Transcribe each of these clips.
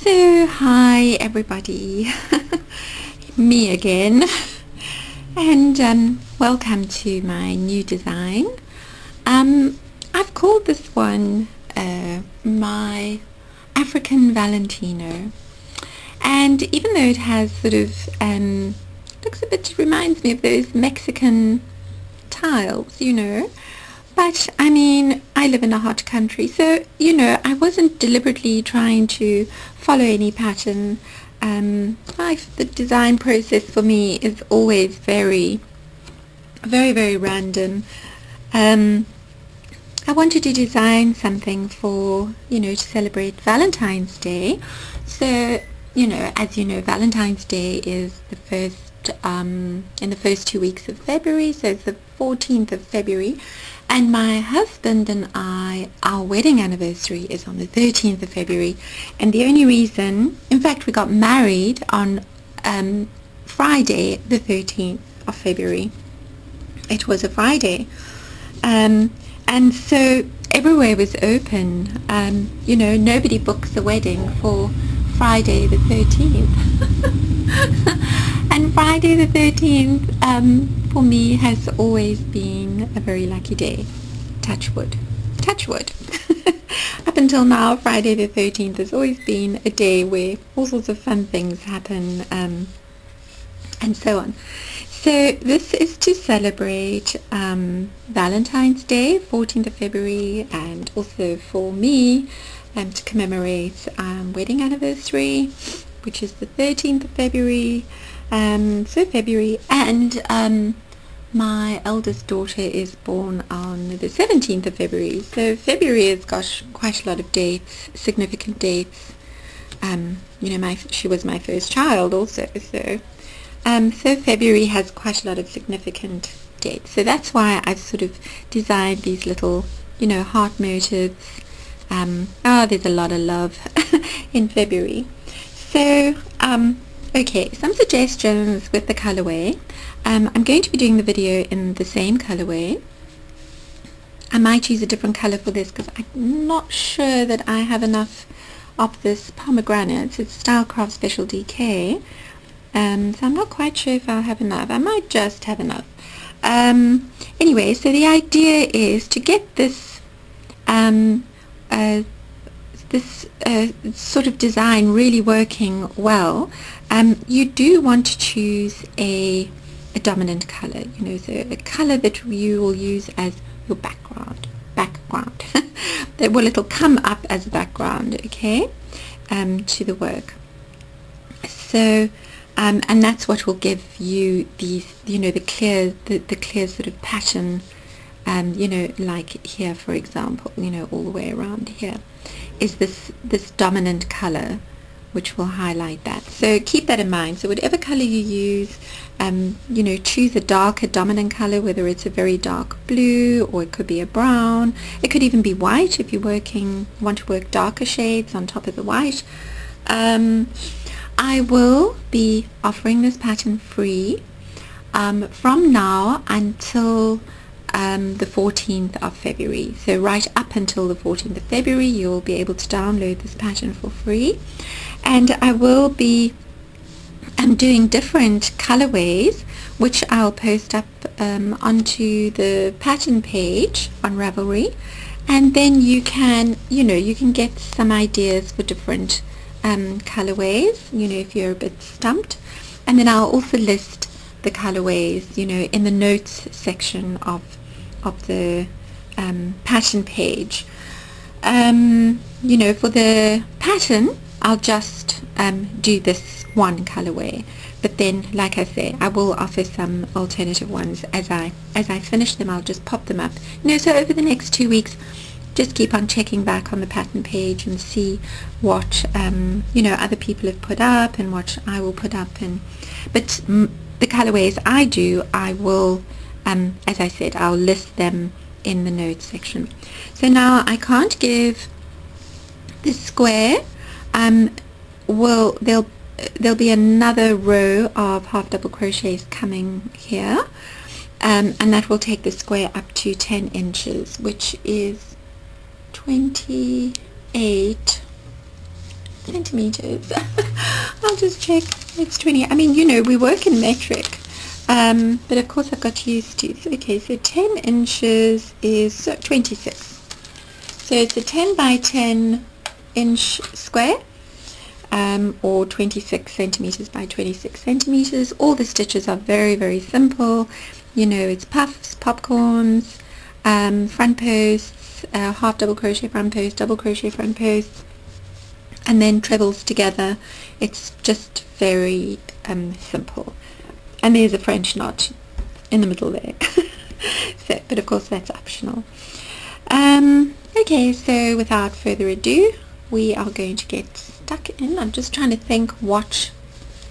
So, hi everybody, me again, and welcome to my new design. I've called this one my African Valentino, and even though it has sort of reminds me of those Mexican tiles, but I mean, I live in a hot country, so I wasn't deliberately trying to follow any pattern. The design process for me is always very, very, very random. I wanted to design something for, to celebrate Valentine's Day. So, as you know, Valentine's Day is the first, in the first 2 weeks of February, so it's the 14th of February. And my husband and I, our wedding anniversary is on the 13th of February. And the only reason, in fact, we got married on Friday, the 13th of February. It was a Friday. And so everywhere was open. Nobody books a wedding for Friday the 13th. And Friday the 13th for me has always been a very lucky day. Touch wood. Touch wood. Up until now, Friday the 13th has always been a day where all sorts of fun things happen and so on. So this is to celebrate Valentine's Day, 14th of February, and also for me to commemorate wedding anniversary, which is the 13th of February. So February, and my eldest daughter is born on the 17th of February. So February has got quite a lot of dates, significant dates. She was my first child also, so February has quite a lot of significant dates. So that's why I've sort of designed these little, heart motives. There's a lot of love in February. So, okay, some suggestions with the colorway. I'm going to be doing the video in the same colorway. I might use a different color for this because I'm not sure that I have enough of this pomegranate. It's Stylecraft Special DK. So I'm not quite sure if I'll have enough. I might just have enough. Anyway, so the idea is to get this sort of design really working well. You do want to choose a dominant color, so a color that you will use as your background. It'll come up as a background, okay, to the work. So and that's what will give you these, the clear sort of pattern, like here, for example, all the way around here is this dominant color, which will highlight that. So keep that in mind. So whatever color you use, choose a darker dominant color, whether it's a very dark blue or it could be a brown. It could even be white if you want to work darker shades on top of the white. I will be offering this pattern free from now until the 14th of February. So right up until the 14th of February, you'll be able to download this pattern for free. And I will be doing different colorways, which I'll post up onto the pattern page on Ravelry. And then you can get some ideas for different colorways, if you're a bit stumped. And then I'll also list the colorways, in the notes section of the pattern page. For the pattern, I'll just do this one colorway, but then, like I say, I will offer some alternative ones as I finish them. I'll just pop them up. So over the next 2 weeks, just keep on checking back on the pattern page and see what other people have put up and what I will put up. But the colorways I do, I will, as I said, I'll list them in the notes section. So now I can't give this square. There'll be another row of half double crochets coming here, and that will take the square up to 10 inches, which is 28 centimeters. I'll just check. It's 20. I mean, you know, we work in metric. But of course I've got used to. So, okay, so 10 inches is 26. So it's a 10 by 10 inch square, or 26 centimeters by 26 centimeters. All the stitches are very, very simple. You know, it's puffs, popcorns, front posts, half double crochet front post, double crochet front post, and then trebles together. It's just very simple. And there's a French knot in the middle there. So, but of course that's optional. Okay, so without further ado, we are going to get stuck in. I'm just trying to think what,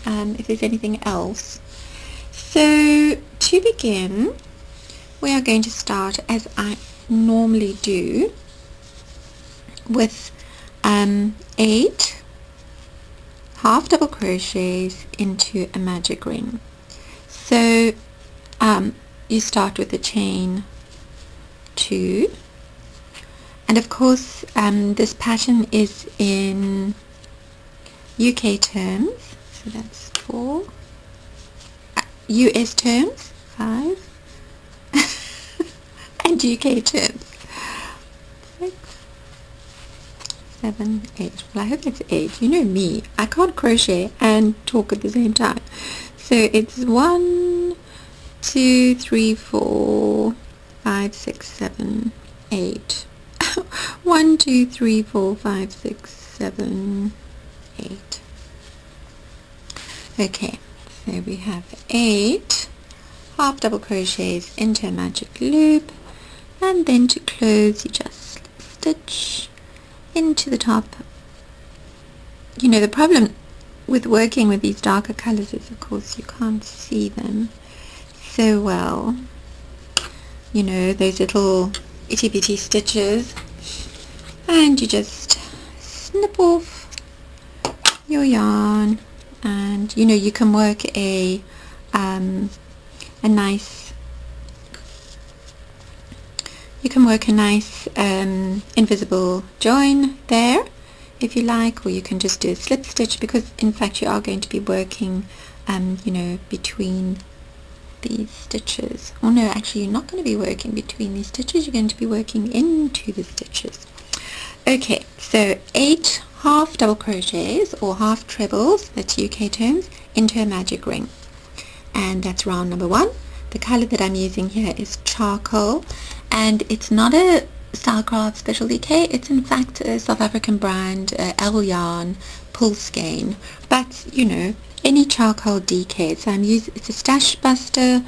if there's anything else. So to begin, we are going to start as I normally do with 8 half double crochets into a magic ring. So you start with a chain 2, and of course this pattern is in UK terms, so that's 4, US terms 5, and UK terms 6, 7, 8. Well, I hope it's 8. You know me, I can't crochet and talk at the same time. So it's 1, 2, 3, 4, 5, 6, 7, 8. 1, 2, 3, 4, 5, 6, 7, 8. Okay, so we have 8 half double crochets into a magic loop, and then to close you just stitch into the top. You know, the problem with working with these darker colors is, of course, you can't see them so well. You know, those little itty bitty stitches, and you just snip off your yarn, and you know, you can work a nice invisible join there if you like, or you can just do a slip stitch, because in fact you are going to be working you know, between these stitches. Oh no, actually you're not going to be working between these stitches, you're going to be working into the stitches. Okay, so 8 half double crochets or half trebles, that's UK terms, into a magic ring, and that's round number 1. The color that I'm using here is charcoal, and it's not a Stylecraft Special DK, it's in fact a South African brand, L Yarn Pull Skein, but you know, any charcoal DK. So it's a stash buster,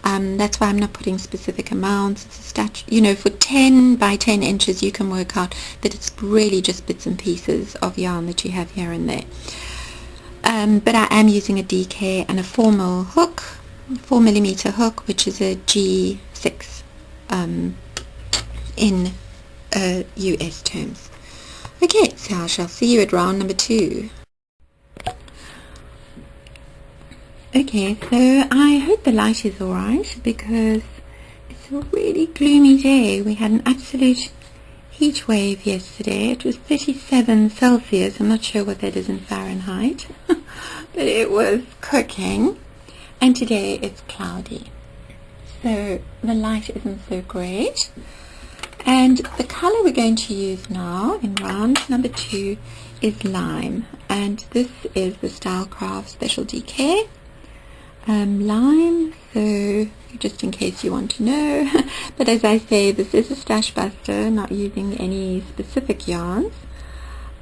that's why I'm not putting specific amounts. It's a stash, you know, for 10 by 10 inches you can work out that it's really just bits and pieces of yarn that you have here and there. But I am using a DK and a 4mm hook, 4mm hook, which is a G6 in US terms. Okay, so I shall see you at round number 2. Okay, so I hope the light is alright, because it's a really gloomy day. We had an absolute heat wave yesterday. It was 37 Celsius. I'm not sure what that is in Fahrenheit, but it was cooking. And today it's cloudy, so the light isn't so great. And the color we're going to use now in round number 2 is lime, and this is the Stylecraft Special DK lime, so just in case you want to know. But as I say, this is a stash buster, not using any specific yarns.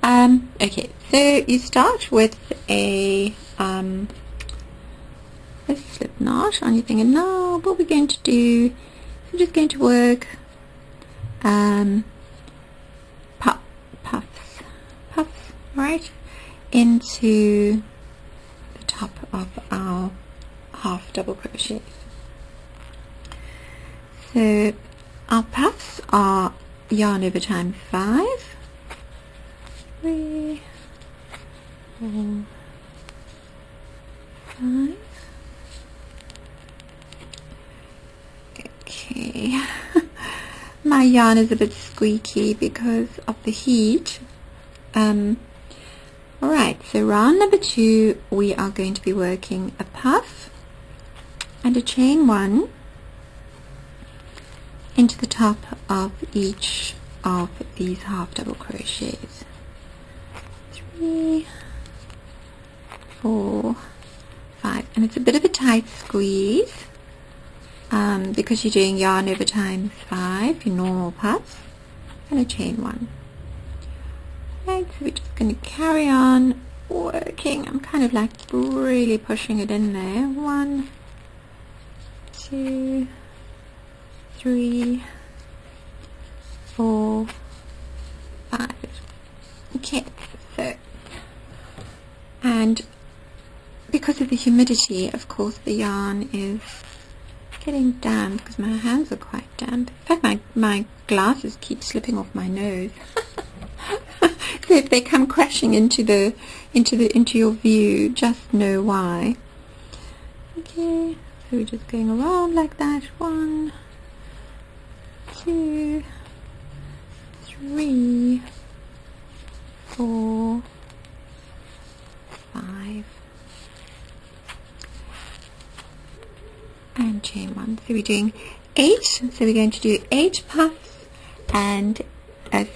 Okay, so you start with a slip knot, and you're thinking, no, what we're going to do, I'm just going to work puffs right into the top of our half double crochets. So our puffs are yarn over time 5, 3, 4, 5. Okay. My yarn is a bit squeaky because of the heat. When Alright, so round number 2 we are going to be working a puff and a chain 1 into the top of each of these half double crochets. 3, 4, 5, and it's a bit of a tight squeeze because you're doing yarn over times 5, your normal puff, and a chain 1. Right, so we're just going to carry on working. I'm kind of like really pushing it in there. 1, 2, 3, 4, 5. Okay, so, and because of the humidity, of course, the yarn is getting damp because my hands are quite damp. In fact, my glasses keep slipping off my nose. So if they come crashing into your view, just know why. Okay, so we're just going around like that. 1, 2, 3, 4, 5, and chain 1. So we're doing 8. So we're going to do 8 puffs and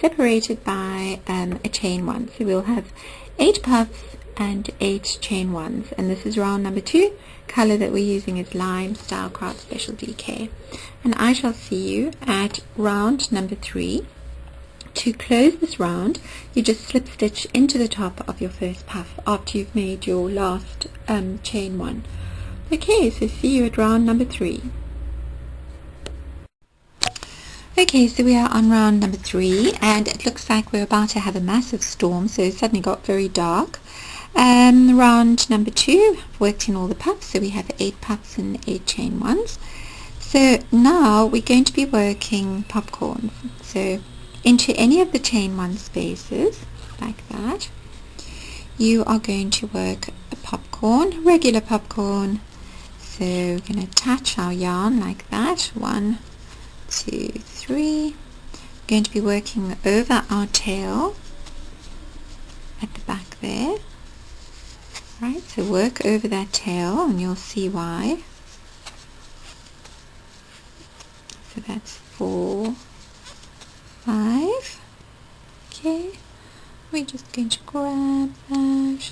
separated by a chain 1. So we'll have 8 puffs and 8 chain 1s, and this is round number 2. Color that we're using is Lime Stylecraft Special DK, and I shall see you at round number 3. To close this round, you just slip stitch into the top of your first puff after you've made your last chain 1. Okay, so see you at round number 3. Okay, so we are on round number 3, and it looks like we're about to have a massive storm, so it suddenly got very dark. Round number 2, I've worked in all the puffs, so we have 8 puffs and 8 chain 1s. So now we're going to be working popcorn. So into any of the chain 1 spaces, like that, you are going to work a popcorn, regular popcorn. So we're going to attach our yarn like that, 1, 2, 3. We're going to be working over our tail at the back there. Right, so work over that tail and you'll see why. So that's 4, 5. Okay, we're just going to grab that.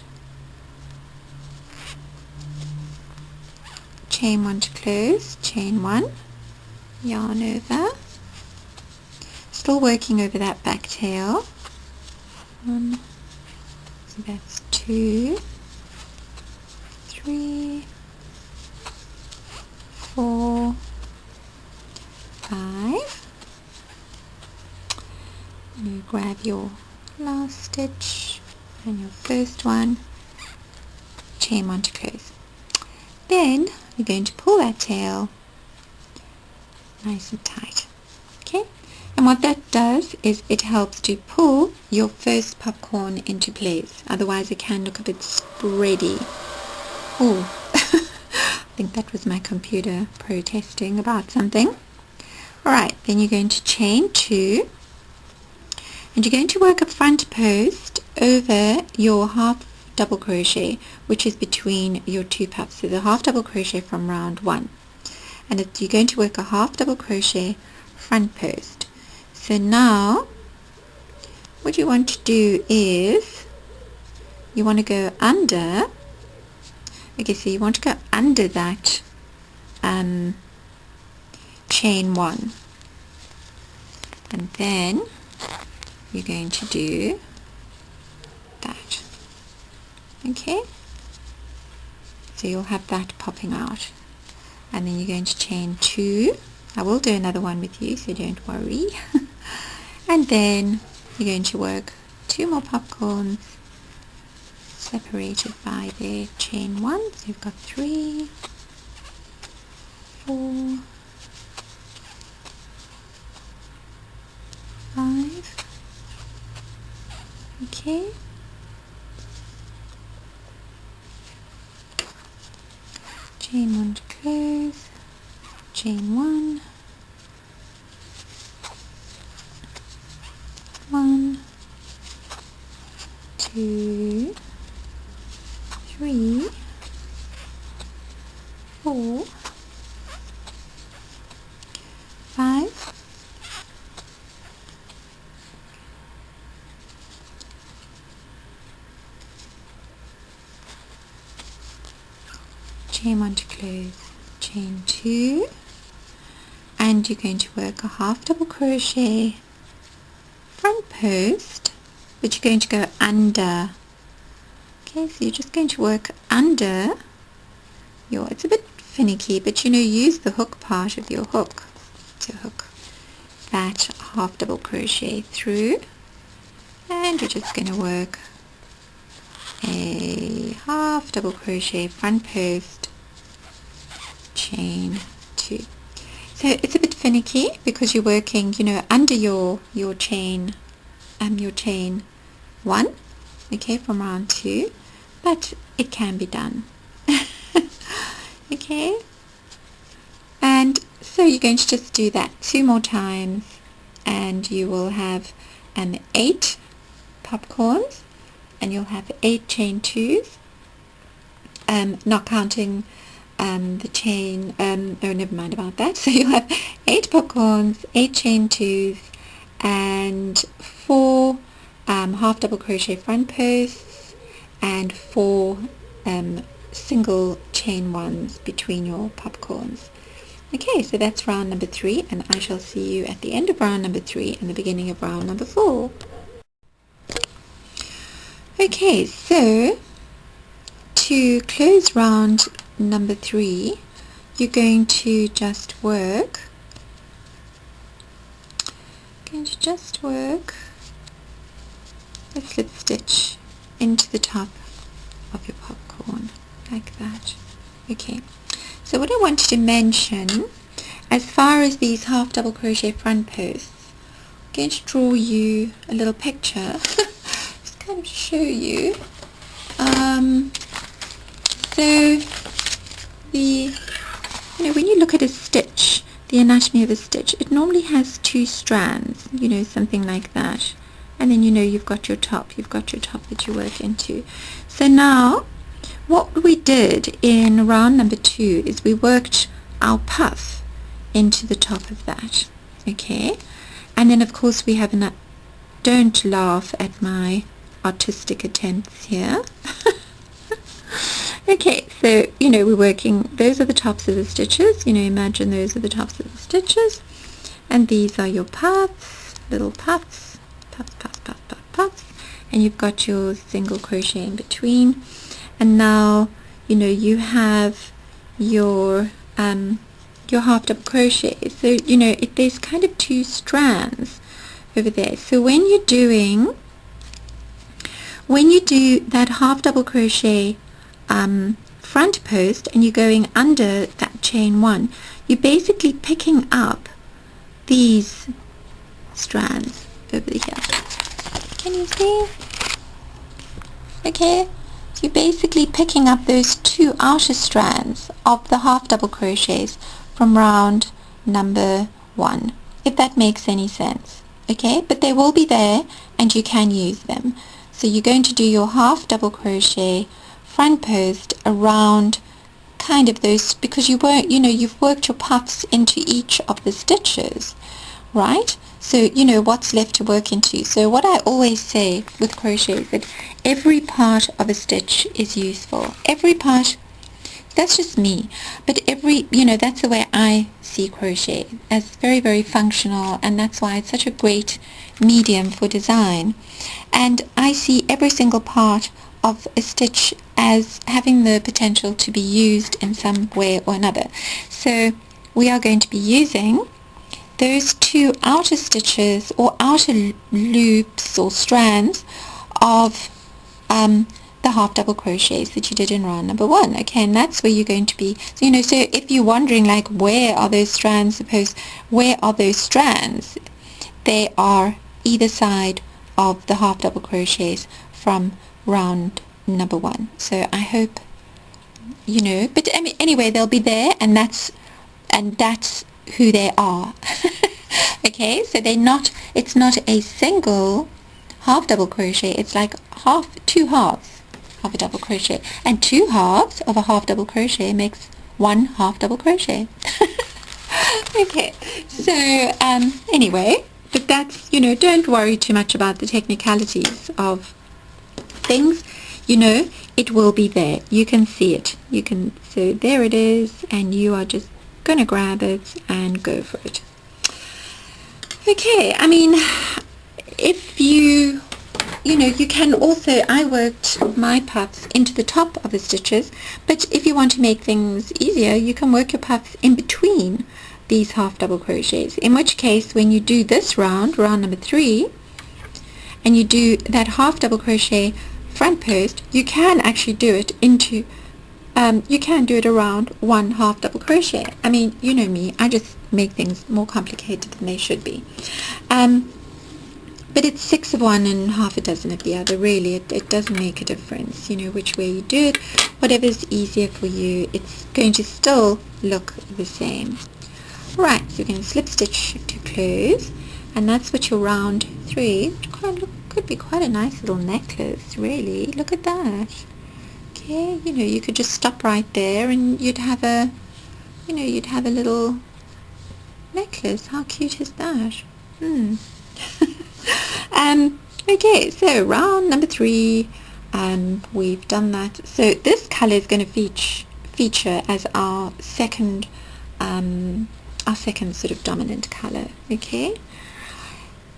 Chain 1 to close, chain 1, yarn over. Still working over that back tail. 1, so that's 2, 3, 4, 5. And you grab your last stitch and your first one, chain 1 to close. Then you're going to pull that tail nice and tight. Okay, and what that does is it helps to pull your first popcorn into place, otherwise it can look a bit spready. Oh, I think that was my computer protesting about something. Alright, then you're going to chain 2, and you're going to work a front post over your half double crochet, which is between your 2 puffs. So the half double crochet from round 1, and you're going to work a half double crochet front post. So now what you want to do is you want to go under. Okay, so you want to go under that chain 1, and then you're going to do that. Okay, so you'll have that popping out, and then you're going to chain 2. I will do another one with you, so don't worry. And then you're going to work 2 more popcorns separated by the chain 1. So you've got 3, 4, 5. Okay, chain 1 to close, chain 1, 1, 2, chain 1 to close, chain 2, and you're going to work a half double crochet front post, but you're going to go under. Okay, so you're just going to work under your, it's a bit finicky, but use the hook part of your hook to hook that half double crochet through, and you're just going to work a half double crochet front post, chain 2. So it's a bit finicky because you're working under your chain 1, okay, from round 2, but it can be done. Okay, and so you're going to just do that 2 more times, and you will have 8 popcorns, and you'll have 8 chain 2s, not counting the chain, oh, never mind about that. So you'll have 8 popcorns, 8 chain 2s, and 4 half double crochet front posts, and 4 single chain 1s between your popcorns. Okay, so that's round number 3, and I shall see you at the end of round number 3 and the beginning of round number 4. Okay, so to close round number 3, you're going to just work a slip stitch into the top of your popcorn, like that. Okay, so what I wanted to mention, as far as these half double crochet front posts, I'm going to draw you a little picture just kind of show you. So when you look at a stitch, the anatomy of a stitch, it normally has 2 strands, something like that, and then you've got your top that you work into. So now what we did in round number 2 is we worked our puff into the top of that, okay, and then of course we have don't laugh at my artistic attempts here. Okay, so we're working, those are the tops of the stitches, imagine those are the tops of the stitches, and these are your puffs, little puffs, puffs, and you've got your single crochet in between, and now you have your half double crochet. So there's kind of 2 strands over there. So when you do that half double crochet front post and you're going under that chain 1, you're basically picking up these strands over here. Can you see? Okay, so you're basically picking up those 2 outer strands of the half double crochets from round number 1, if that makes any sense. Okay, but they will be there and you can use them. So you're going to do your half double crochet front post around kind of those, because you've worked your puffs into each of the stitches, right? So what's left to work into. So what I always say with crochet is that every part of a stitch is useful. Every part, that's just me, but that's the way I see crochet, as very, very functional, and that's why it's such a great medium for design. And I see every single part of a stitch as having the potential to be used in some way or another. So we are going to be using those 2 outer stitches or outer loops or strands of the half double crochets that you did in round number 1. Okay, and that's where you're going to be. So so if you're wondering like where are those strands, they are either side of the half double crochets from round number 1. So I hope but anyway, they'll be there, and that's who they are. Okay, so it's not a single half double crochet, it's like 2 halves of a double crochet, and 2 halves of a half double crochet makes 1 half double crochet. Okay, so anyway, but that's don't worry too much about the technicalities of things. you know, it will be there. You can see it. So there it is, and you are just going to grab it and go for it. Okay, I mean, if you know, you can also, I worked my puffs into the top of the stitches, but if you want to make things easier, you can work your puffs in between these half double crochets, in which case when you do this round number 3, and you do that half double crochet front post, you can actually do it into you can do it around 1 half double crochet. I mean, you know me, I just make things more complicated than they should be. But it's 6 of one and half a dozen of the other. Really, it doesn't make a difference, you know, which way you do it. Whatever's easier for you, it's going to still look the same. Right, so you're going to slip stitch to close, and that's what your round 3, which could be quite a nice little necklace, really. Look at that. Okay, you know, you could just stop right there and you'd have a, you know, you'd have a little necklace. How cute is that? Okay, so round number 3, we've done that. So this color is going to feature as our second sort of dominant color. Okay,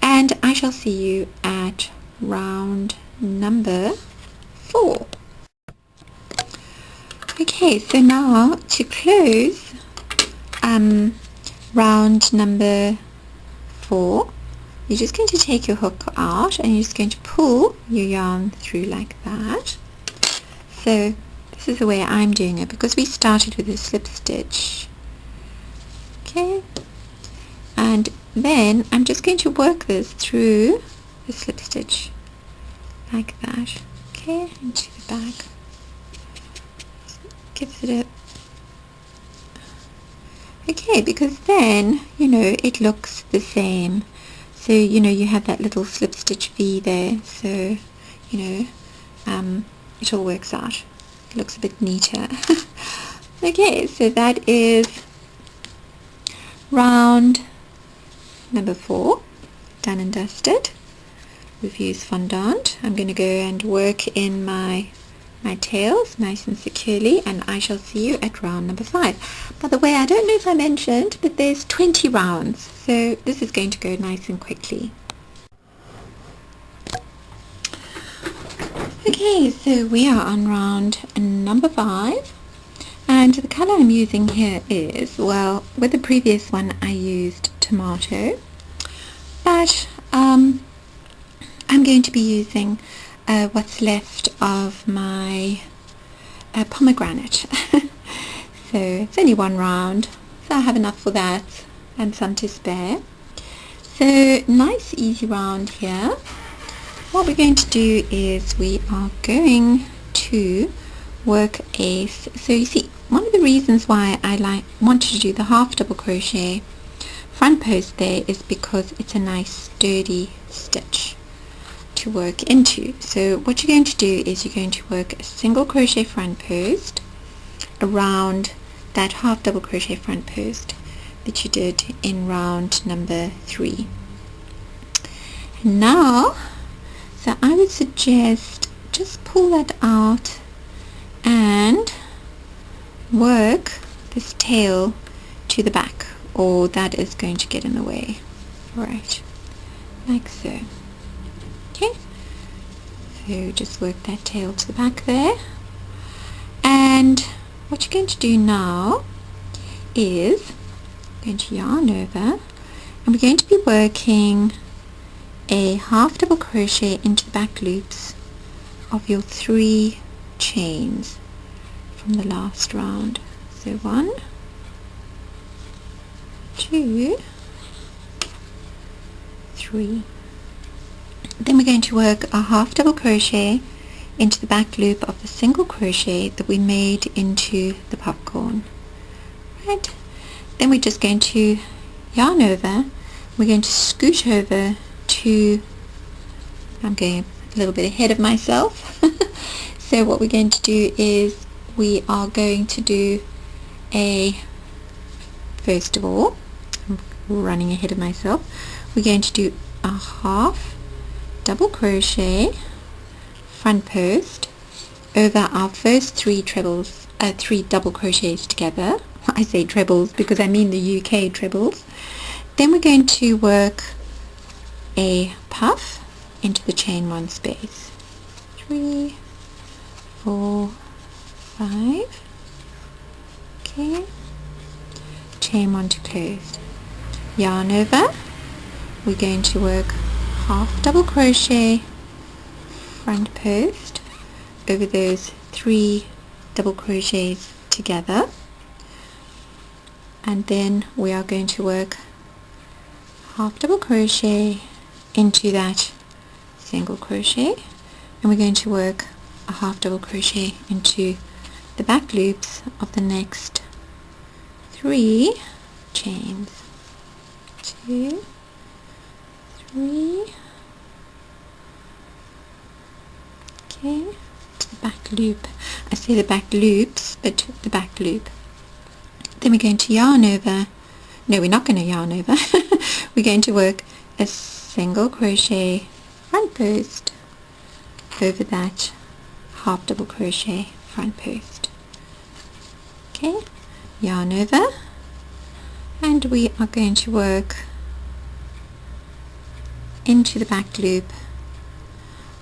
and I shall see you at round number 4. Okay, so now to close round number 4, you're just going to take your hook out and you're just going to pull your yarn through like that. So this is the way I'm doing it, because we started with a slip stitch. Okay, and then I'm just going to work this through the slip stitch like that. Okay, into the back. Gives it a, okay, because then, you know, it looks the same. So, you know, you have that little slip stitch V there, so, you know, it all works out. It looks a bit neater. Okay, so that is round number 4, done and dusted. We've used fondant. I'm going to go and work in my tails nice and securely, and I shall see you at round number 5. By the way, I don't know if I mentioned, but there's 20 rounds, so this is going to go nice and quickly. Okay, so we are on round number 5, and the color I'm using here is, well, with the previous one I used tomato, but I'm going to be using what's left of my pomegranate. So it's only 1 round, so I have enough for that and some to spare. So nice easy round here. What we're going to do is we are going to work a, so you see, one of the reasons why I wanted to do the half double crochet front post there is because it's a nice sturdy stitch to work into. So what you're going to do is you're going to work a single crochet front post around that half double crochet front post that you did in round number 3. And now, so I would suggest just pull that out and work this tail to the back, or that is going to get in the way. Right, like so. Okay, so just work that tail to the back there, and what you're going to do now is going to yarn over, and we're going to be working a half double crochet into the back loops of your 3 chains from the last round. So 1, 2, 3. Then we're going to work a half double crochet into the back loop of the single crochet that we made into the popcorn. Right. Then we're just going to yarn over. We're going to scoot over to, I'm going a little bit ahead of myself. So what we're going to do is we are going to do first of all, I'm running ahead of myself, we're going to do a half double crochet front post over our first three double crochets together. I say trebles because I mean the UK trebles. Then we're going to work a puff into the chain one space. 3, 4, 5. Okay. Chain one to close. Yarn over. We're going to work half double crochet front post over those 3 double crochets together, and then we are going to work half double crochet into that single crochet, and we're going to work a half double crochet into the back loops of the next 3 chains. 2, 3. Okay, to the back loop. I say the back loops, but the back loop. Then we're going to yarn over. No, we're not going to yarn over. We're going to work a single crochet front post over that half double crochet front post. Okay, yarn over, and we are going to work into the back loop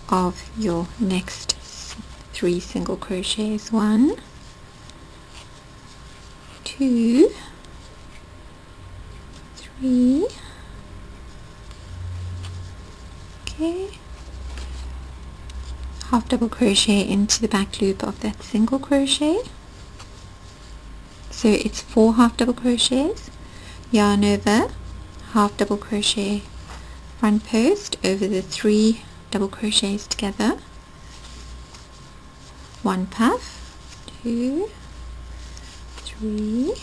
of your next 3 single crochets. 1, 2, 3. Okay, half double crochet into the back loop of that single crochet, so it's 4 half double crochets. Yarn over, half double crochet front post over the 3 double crochets together, 1 puff, 2, 3,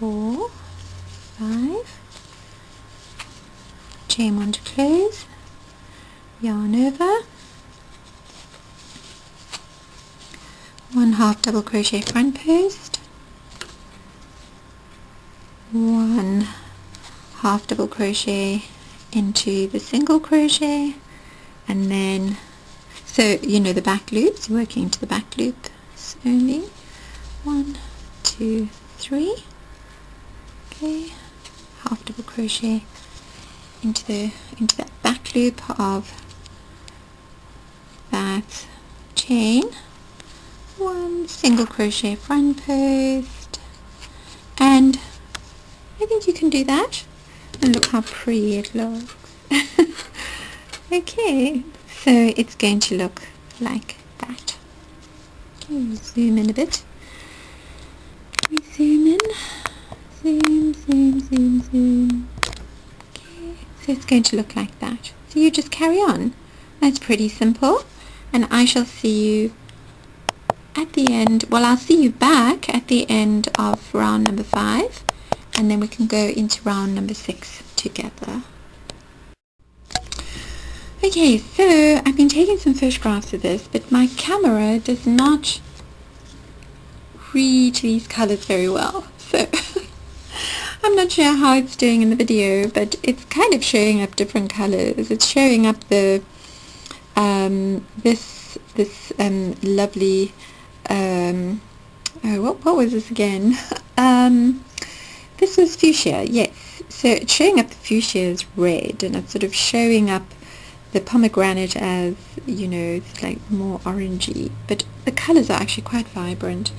4, 5, chain one to close, yarn over, 1 half double crochet front post, 1 half double crochet into the single crochet, and then, so you know the back loops, working into the back loop only. 1, 2, 3. Okay, half double crochet into that back loop of that chain, 1 single crochet front post, and I think you can do that. And look how pretty it looks. Okay, so it's going to look like that. Okay, zoom in a bit. We zoom in. Zoom, zoom, zoom, zoom. Okay, so it's going to look like that. So you just carry on. That's pretty simple. And I shall see you at the end. Well, I'll see you back at the end of round number 5. And then we can go into round number 6 together. Okay, so I've been taking some photographs of this, but my camera does not read these colors very well. So I'm not sure how it's doing in the video, but it's kind of showing up different colors. It's showing up the this lovely what was this again? This was fuchsia, yes. So it's showing up the fuchsia as red, and it's sort of showing up the pomegranate as, you know, it's like more orangey, but the colors are actually quite vibrant.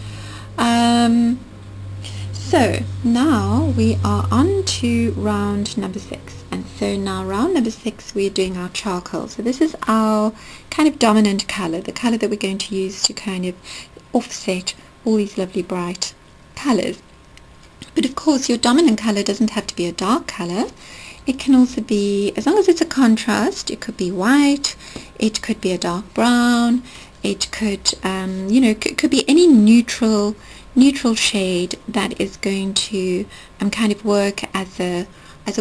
So now we are on to round number 6, and so now round number 6 we're doing our charcoal. So this is our kind of dominant color, the color that we're going to use to kind of offset all these lovely bright colors. But of course your dominant color doesn't have to be a dark color. It can also be, as long as it's a contrast, it could be white, it could be a dark brown, it could, you know, could be any neutral shade that is going to kind of work as a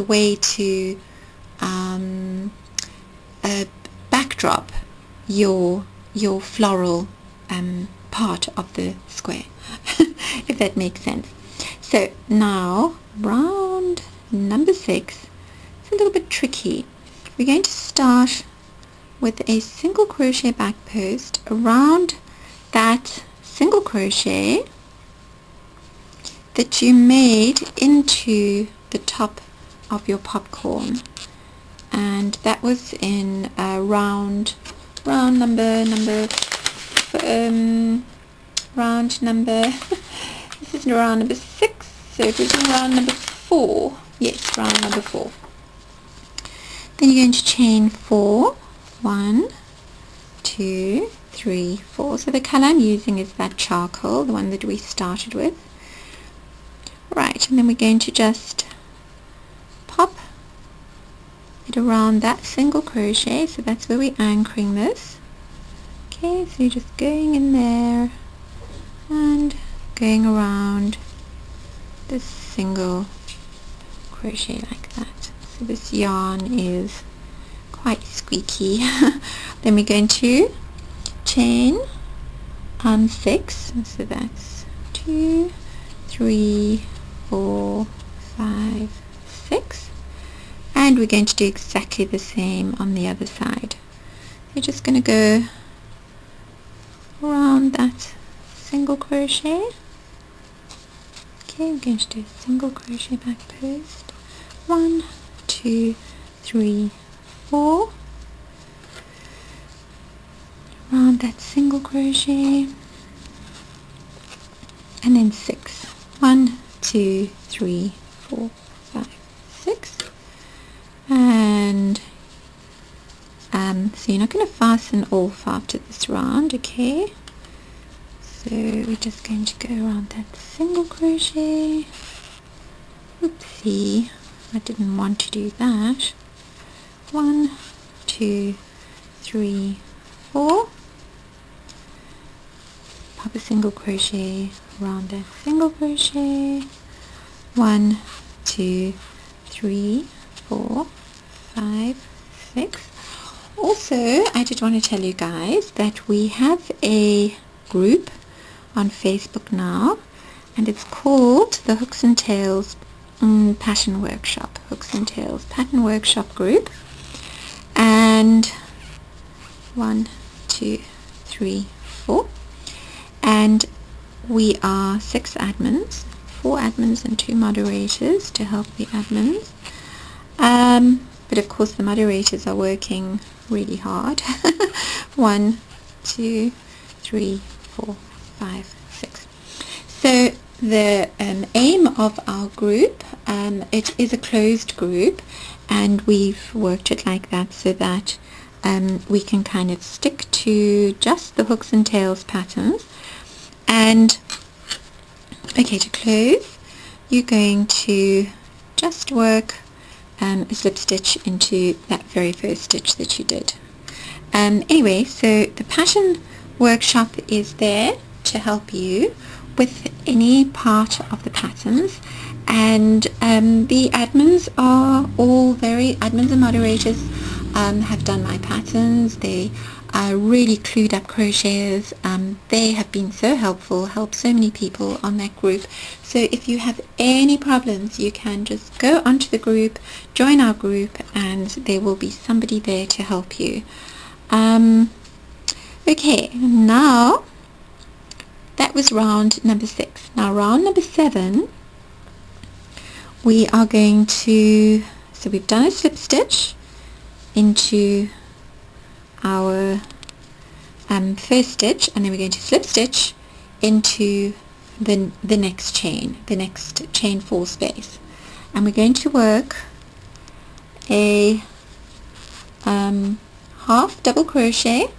way to backdrop your floral part of the square, if that makes sense. So now round number 6, it's a little bit tricky. We're going to start with a single crochet back post around that single crochet that you made into the top of your popcorn, and that was in round number this is round number 6, so it was in round number 4. Yes, round number 4. Then you're going to chain 4. 1, 2, 3, 4. So the color I'm using is that charcoal, the one that we started with. Right, and then we're going to just pop it around that single crochet, so that's where we're anchoring this. Okay, so you're just going in there and going around this single crochet like that. So this yarn is quite squeaky. Then we're going to chain 6, so that's 2, 3, 4, 5, 6, and we're going to do exactly the same on the other side. You're just going to go around that single crochet. Okay, we're going to do a single crochet back post. 1, 2, 3, 4, around that single crochet, and then 6. 1, 2, 3, 4, 5, 6, and so you're not going to fasten off after this round, okay? So we're just going to go around that single crochet. Oopsie, I didn't want to do that. 1, 2, 3, 4. Pop a single crochet around that single crochet. 1, 2, 3, 4, 5, 6. Also, I did want to tell you guys that we have a group on Facebook now, and it's called the Hooks and Tails Pattern Workshop. Hooks and Tails Pattern Workshop group. And 1, 2, 3, 4. And we are 6 admins, 4 admins and 2 moderators to help the admins. But of course the moderators are working really hard. 1, 2, 3, 4, 5, 6. So the aim of our group, it is a closed group, and we've worked it like that so that we can kind of stick to just the hooks and tails patterns. And okay, to close, you're going to just work a slip stitch into that very first stitch that you did. Anyway, so the pattern workshop is there to help you with any part of the patterns, and the admins are all admins and moderators have done my patterns. They are really clued up crocheters. They have been so helpful, helped so many people on that group. So if you have any problems, you can just go onto the group, join our group, and there will be somebody there to help you. Okay, now that was round number 6. Now round number 7, we are going to, so we've done a slip stitch into our first stitch, and then we're going to slip stitch into the next chain 4 space, and we're going to work a half double crochet.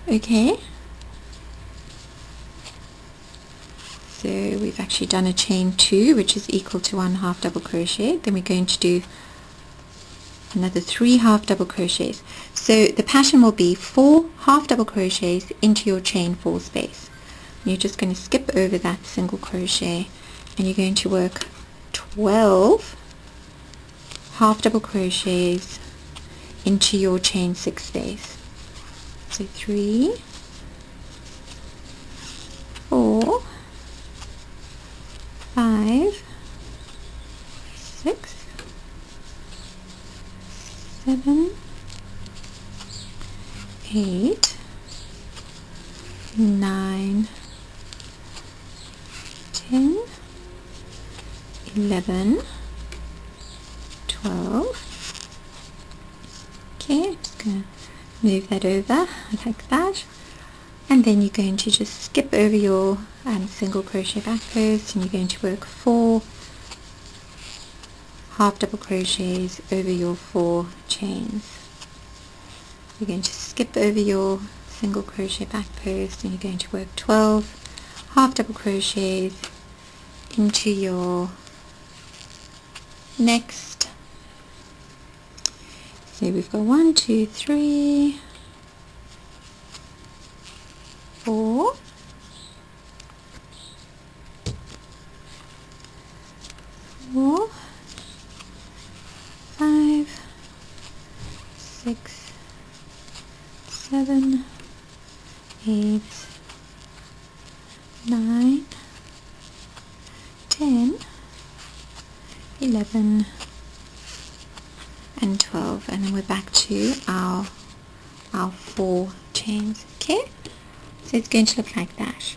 Okay, so we've actually done a chain 2, which is equal to 1 half double crochet. Then we're going to do another 3 half double crochets. So the pattern will be 4 half double crochets into your chain 4 space. You're just going to skip over that single crochet, and you're going to work 12 half double crochets into your chain 6 space. So 3, 4, 5, 6, 7, 8, 9, 10, 11, 12. Okay, just going to move that over like that, and then you're going to just skip over your single crochet back post, and you're going to work 4 half double crochets over your 4 chains. You're going to skip over your single crochet back post, and you're going to work 12 half double crochets into your next. So we've got 1, 2, 3, 4, 5, 6, 7, 8, 9, 10, 11, and 12, and then we're back to our 4 chains. Okay, so it's going to look like that.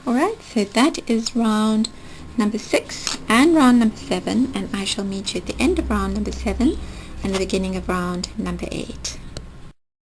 Alright, so that is round number 6 and round number 7, and I shall meet you at the end of round number 7 and the beginning of round number 8.